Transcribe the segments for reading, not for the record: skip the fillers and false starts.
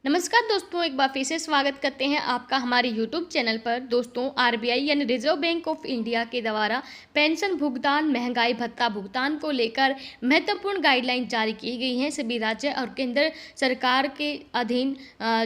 नमस्कार दोस्तों, एक बार फिर से स्वागत करते हैं आपका हमारे यूट्यूब चैनल पर। दोस्तों, आरबीआई यानी रिजर्व बैंक ऑफ इंडिया के द्वारा पेंशन भुगतान, महंगाई भत्ता भुगतान को लेकर महत्वपूर्ण गाइडलाइन जारी की गई हैं। सभी राज्य और केंद्र सरकार के अधीन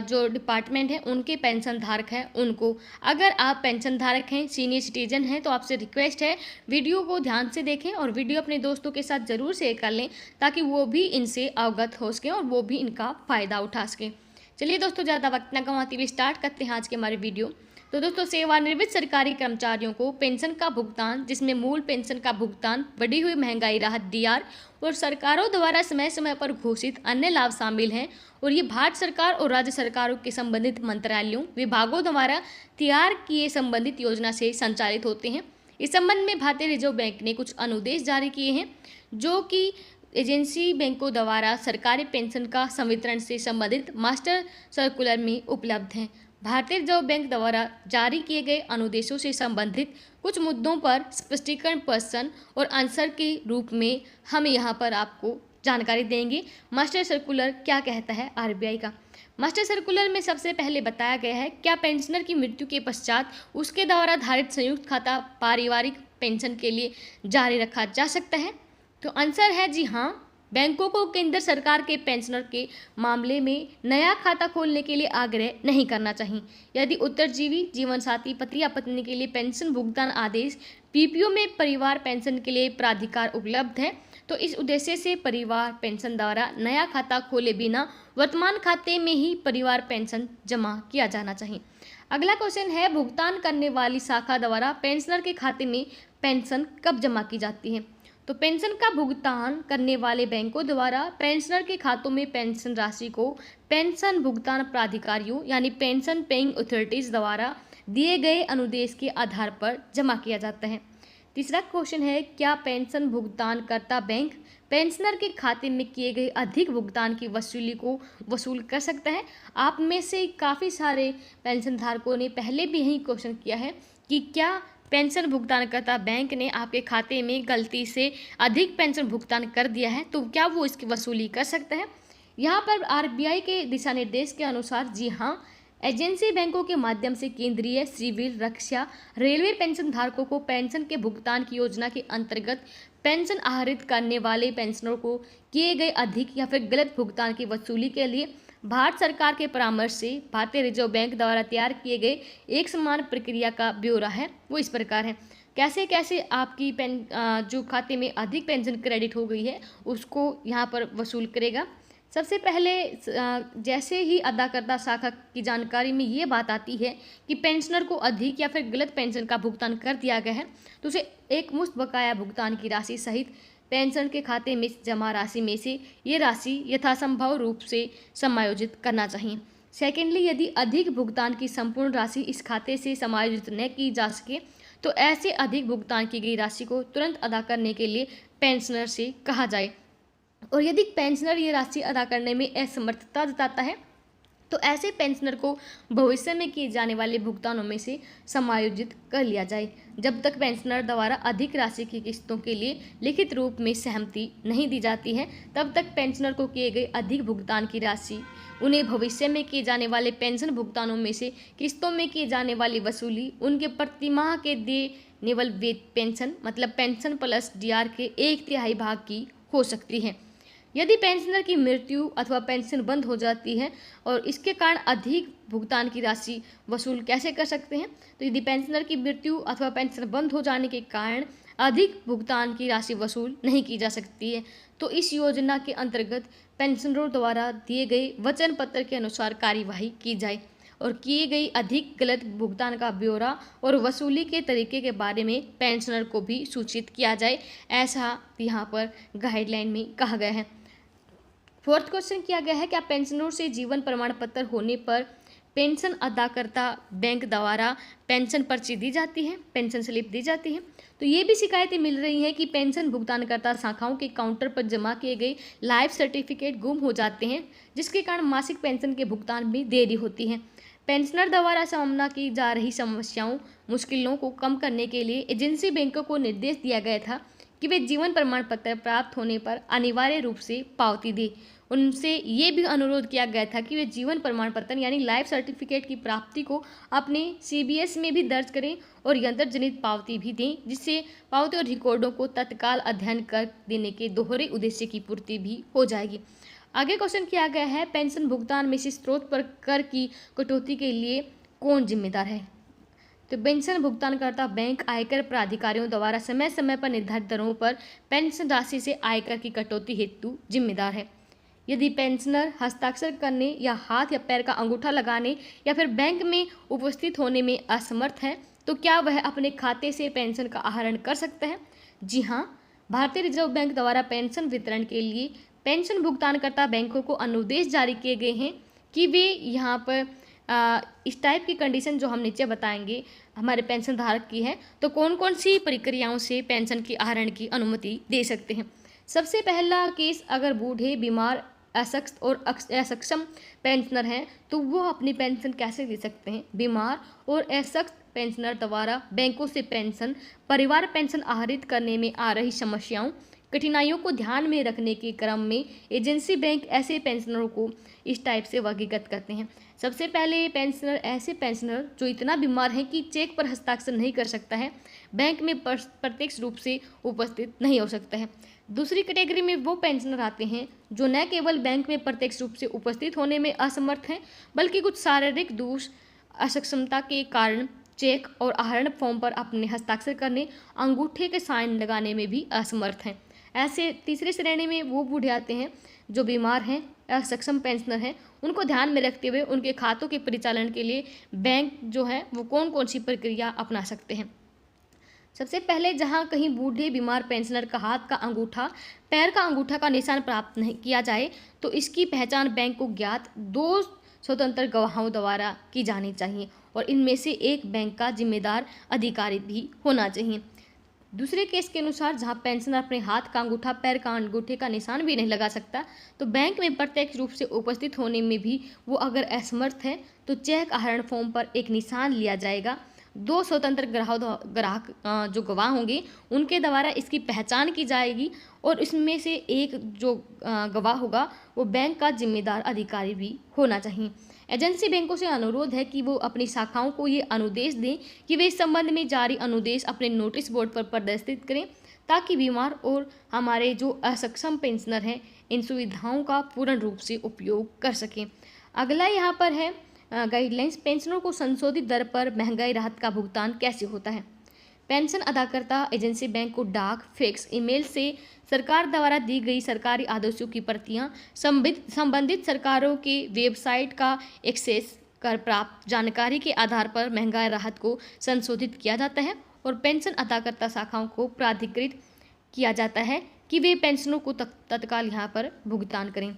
जो डिपार्टमेंट हैं उनके पेंशन धारक हैं उनको, अगर आप पेंशन धारक हैं, सीनियर सिटीजन हैं, तो आपसे रिक्वेस्ट है वीडियो को ध्यान से देखें और वीडियो अपने दोस्तों के साथ ज़रूर शेयर कर लें ताकि वो भी इनसे अवगत हो सकें और वो भी इनका फ़ायदा उठा सकें। चलिए दोस्तों, ज़्यादा वक्त न गंवाते हुए स्टार्ट करते हैं आज के हमारे वीडियो। तो दोस्तों, सेवानिवृत्त सरकारी कर्मचारियों को पेंशन का भुगतान, जिसमें मूल पेंशन का भुगतान, बढ़ी हुई महंगाई राहत डीआर और सरकारों द्वारा समय समय पर घोषित अन्य लाभ शामिल हैं और ये भारत सरकार और राज्य सरकारों के संबंधित मंत्रालयों, विभागों द्वारा तैयार किए संबंधित योजना से संचालित होते हैं। इस संबंध में भारतीय रिजर्व बैंक ने कुछ अनुदेश जारी किए हैं जो कि एजेंसी बैंकों द्वारा सरकारी पेंशन का संवितरण से संबंधित मास्टर सर्कुलर में उपलब्ध हैं। भारतीय रिजर्व बैंक द्वारा जारी किए गए अनुदेशों से संबंधित कुछ मुद्दों पर स्पष्टीकरण प्रश्न और आंसर के रूप में हम यहाँ पर आपको जानकारी देंगे। मास्टर सर्कुलर क्या कहता है आरबीआई का। मास्टर सर्कुलर में सबसे पहले बताया गया है क्या पेंशनर की मृत्यु के पश्चात उसके द्वारा धारित संयुक्त खाता पारिवारिक पेंशन के लिए जारी रखा जा सकता है। तो आंसर है जी हाँ। बैंकों को केंद्र सरकार के पेंशनर के मामले में नया खाता खोलने के लिए आग्रह नहीं करना चाहिए। यदि उत्तरजीवी, जीवन साथी, पति या पत्नी के लिए पेंशन भुगतान आदेश पीपीओ में परिवार पेंशन के लिए प्राधिकार उपलब्ध है तो इस उद्देश्य से परिवार पेंशन द्वारा नया खाता खोले बिना वर्तमान खाते में ही परिवार पेंशन जमा किया जाना चाहिए। अगला क्वेश्चन है, भुगतान करने वाली शाखा द्वारा पेंशनर के खाते में पेंशन कब जमा की जाती है। तो पेंशन का भुगतान करने वाले बैंकों द्वारा पेंशनर के खातों में पेंशन राशि को पेंशन भुगतान प्राधिकारियों यानी पेंशन पेइंग अथॉरिटीज द्वारा दिए गए अनुदेश के आधार पर जमा किया जाता है। तीसरा क्वेश्चन है, क्या पेंशन भुगतानकर्ता बैंक पेंशनर के खाते में किए गए अधिक भुगतान की वसूली को वसूल कर सकता है। आप में से काफ़ी सारे पेंशन धारकों ने पहले भी यही क्वेश्चन किया है कि क्या पेंशन भुगतानकर्ता बैंक ने आपके खाते में गलती से अधिक पेंशन भुगतान कर दिया है तो क्या वो इसकी वसूली कर सकता है। यहाँ पर आरबीआई के दिशा निर्देश के अनुसार जी हाँ, एजेंसी बैंकों के माध्यम से केंद्रीय, सिविल, रक्षा, रेलवे पेंशन धारकों को पेंशन के भुगतान की योजना के अंतर्गत पेंशन आहरित करने वाले पेंशनरों को किए गए अधिक या फिर गलत भुगतान की वसूली के लिए भारत सरकार के परामर्श से भारतीय रिजर्व बैंक द्वारा तैयार किए गए एक समान प्रक्रिया का ब्यौरा है वो इस प्रकार है। कैसे कैसे आपकी जो खाते में अधिक पेंशन क्रेडिट हो गई है उसको यहाँ पर वसूल करेगा। सबसे पहले जैसे ही अदाकर्ता शाखा की जानकारी में ये बात आती है कि पेंशनर को अधिक या फिर गलत पेंशन का भुगतान कर दिया गया है तो उसे एक मुश्त बकाया भुगतान की राशि सहित पेंशन के खाते में जमा राशि में से ये राशि यथासंभव रूप से समायोजित करना चाहिए। सेकेंडली, यदि अधिक भुगतान की संपूर्ण राशि इस खाते से समायोजित न की जा सके तो ऐसे अधिक भुगतान की गई राशि को तुरंत अदा करने के लिए पेंशनर से कहा जाए और यदि पेंशनर ये राशि अदा करने में असमर्थता जताता है तो ऐसे पेंशनर को भविष्य में किए जाने वाले भुगतानों में से समायोजित कर लिया जाए। जब तक पेंशनर द्वारा अधिक राशि की किस्तों के लिए लिखित रूप में सहमति नहीं दी जाती है तब तक पेंशनर को किए गए अधिक भुगतान की राशि उन्हें भविष्य में किए जाने वाले पेंशन भुगतानों में से किस्तों में किए जाने वाली वसूली उनके प्रतिमाह के देने वाले पेंशन मतलब पेंशन प्लस डीआर के 1/3 भाग की हो सकती है। यदि पेंशनर की मृत्यु अथवा पेंशन बंद हो जाती है और इसके कारण अधिक भुगतान की राशि वसूल कैसे कर सकते हैं। तो यदि पेंशनर की मृत्यु अथवा पेंशन बंद हो जाने के कारण अधिक भुगतान की राशि वसूल नहीं की जा सकती है तो इस योजना के अंतर्गत पेंशनरों द्वारा दिए गए वचन पत्र के अनुसार कार्यवाही की जाए और किए गई अधिक गलत भुगतान का ब्यौरा और वसूली के तरीके के बारे में पेंशनर को भी सूचित किया जाए, ऐसा यहाँ पर गाइडलाइन में कहा गया है। फोर्थ क्वेश्चन किया गया है, क्या पेंशनरों से जीवन प्रमाण पत्र होने पर पेंशन अदाकर्ता बैंक द्वारा पेंशन पर्ची दी जाती है, पेंशन स्लिप दी जाती है। तो ये भी शिकायतें मिल रही हैं कि पेंशन भुगतानकर्ता शाखाओं के काउंटर पर जमा किए गए लाइफ सर्टिफिकेट गुम हो जाते हैं जिसके कारण मासिक पेंशन के भुगतान में देरी होती है। पेंशनर द्वारा सामना की जा रही समस्याओं मुश्किलों को कम करने के लिए एजेंसी बैंकों को निर्देश दिया गया था कि वे जीवन प्रमाण पत्र प्राप्त होने पर अनिवार्य रूप से पावती दें उनसे ये भी अनुरोध किया गया था कि वे जीवन प्रमाण पत्र यानी लाइफ सर्टिफिकेट की प्राप्ति को अपने CBS में भी दर्ज करें और यंत्र जनित पावती भी दें, जिससे पावती और रिकॉर्डों को तत्काल अध्ययन कर देने के दोहरे उद्देश्य की पूर्ति भी हो जाएगी। आगे क्वेश्चन किया गया है, पेंशन भुगतान में से स्रोत पर कर की कटौती के लिए कौन जिम्मेदार है? तो पेंशन भुगतानकर्ता बैंक आयकर प्राधिकारियों द्वारा समय समय पर निर्धारित दरों पर पेंशन राशि से आयकर की कटौती हेतु जिम्मेदार है। यदि पेंशनर हस्ताक्षर करने या हाथ या पैर का अंगूठा लगाने या फिर बैंक में उपस्थित होने में असमर्थ है, तो क्या वह अपने खाते से पेंशन का आहरण कर सकता है? जी हाँ, भारतीय रिजर्व बैंक द्वारा पेंशन वितरण के लिए पेंशन भुगतानकर्ता बैंकों को अनुदेश जारी किए गए हैं कि वे यहाँ पर इस टाइप की कंडीशन जो हम नीचे बताएंगे हमारे पेंशन धारक की है, तो कौन कौन सी प्रक्रियाओं से पेंशन की आहरण की अनुमति दे सकते हैं। सबसे पहला केस, अगर बूढ़े, बीमार, असक्षम पेंशनर हैं तो वो अपनी पेंशन कैसे दे सकते हैं? बीमार और असक्षम पेंशनर द्वारा बैंकों से पेंशन, परिवार पेंशन आहरित करने में आ रही समस्याओं, कठिनाइयों को ध्यान में रखने के क्रम में एजेंसी बैंक ऐसे पेंशनरों को इस टाइप से वर्गीकृत करते हैं। सबसे पहले पेंशनर, ऐसे पेंशनर जो इतना बीमार है कि चेक पर हस्ताक्षर नहीं कर सकता है, बैंक में प्रत्यक्ष रूप से उपस्थित नहीं हो सकता है। दूसरी कैटेगरी में वो पेंशनर आते हैं जो न केवल बैंक में प्रत्यक्ष रूप से उपस्थित होने में असमर्थ हैं, बल्कि कुछ शारीरिक दोष, असक्षमता के कारण चेक और आहरण फॉर्म पर अपने हस्ताक्षर करने, अंगूठे के साइन लगाने में भी असमर्थ हैं। ऐसे तीसरे श्रेणी में वो बूढ़े आते हैं जो बीमार हैं, असक्षम पेंशनर हैं। उनको ध्यान में रखते हुए उनके खातों के परिचालन के लिए बैंक जो है वो कौन कौन सी प्रक्रिया अपना सकते हैं। सबसे पहले, जहां कहीं बूढ़े बीमार पेंशनर का हाथ का अंगूठा, पैर का अंगूठा का निशान प्राप्त नहीं किया जाए, तो इसकी पहचान बैंक को ज्ञात 2 स्वतंत्र गवाहों द्वारा की जानी चाहिए और इनमें से एक बैंक का जिम्मेदार अधिकारी भी होना चाहिए। दूसरे केस के अनुसार, जहां पेंशनर अपने हाथ का अंगूठा, पैर का अंगूठे का निशान भी नहीं लगा सकता, तो बैंक में प्रत्यक्ष रूप से उपस्थित होने में भी वो अगर असमर्थ है, तो चेक आहरण फॉर्म पर एक निशान लिया जाएगा। 2 स्वतंत्र ग्राहक जो गवाह होंगे उनके द्वारा इसकी पहचान की जाएगी और इसमें से एक जो गवाह होगा वो बैंक का जिम्मेदार अधिकारी भी होना चाहिए। एजेंसी बैंकों से अनुरोध है कि वो अपनी शाखाओं को ये अनुदेश दें कि वे इस संबंध में जारी अनुदेश अपने नोटिस बोर्ड पर प्रदर्शित करें, ताकि बीमार और हमारे जो असक्षम पेंशनर हैं इन सुविधाओं का पूर्ण रूप से उपयोग कर सकें। अगला यहाँ पर है गाइडलाइंस, पेंशनरों को संशोधित दर पर महंगाई राहत का भुगतान कैसे होता है। पेंशन अदाकर्ता एजेंसी बैंक को डाक, फैक्स, ईमेल से सरकार द्वारा दी गई सरकारी आदेशों की प्रतियां, संबंधित सरकारों के वेबसाइट का एक्सेस कर प्राप्त जानकारी के आधार पर महंगाई राहत को संशोधित किया जाता है और पेंशन अदाकर्ता शाखाओं को प्राधिकृत किया जाता है कि वे पेंशनों को तत्काल यहाँ पर भुगतान करें।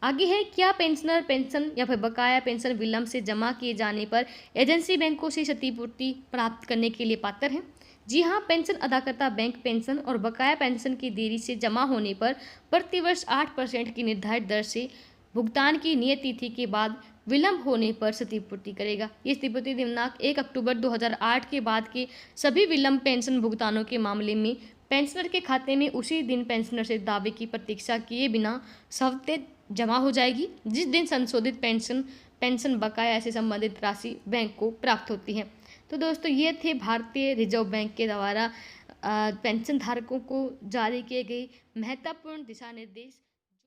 आगे है, क्या पेंशनर पेंशन या फिर बकाया पेंशन विलंब से जमा किए जाने पर एजेंसी बैंकों से क्षतिपूर्ति प्राप्त करने के लिए पात्र हैं? जी हाँ, पेंशन अदाकर्ता बैंक पेंशन और बकाया पेंशन की देरी से जमा होने पर प्रतिवर्ष 8% की निर्धारित दर से भुगतान की नियत तिथि के बाद विलंब होने पर क्षतिपूर्ति करेगा। ये क्षतिपूर्ति दिनांक 1 अक्टूबर 2008 के बाद के सभी विलंब पेंशन भुगतानों के मामले में पेंशनर के खाते में उसी दिन पेंशनर से दावे की प्रतीक्षा किए बिना सवते जमा हो जाएगी, जिस दिन संशोधित पेंशन बकाया से संबंधित राशि बैंक को प्राप्त होती है। तो दोस्तों, ये थे भारतीय रिजर्व बैंक के द्वारा पेंशन धारकों को जारी किए गए महत्वपूर्ण दिशा निर्देश।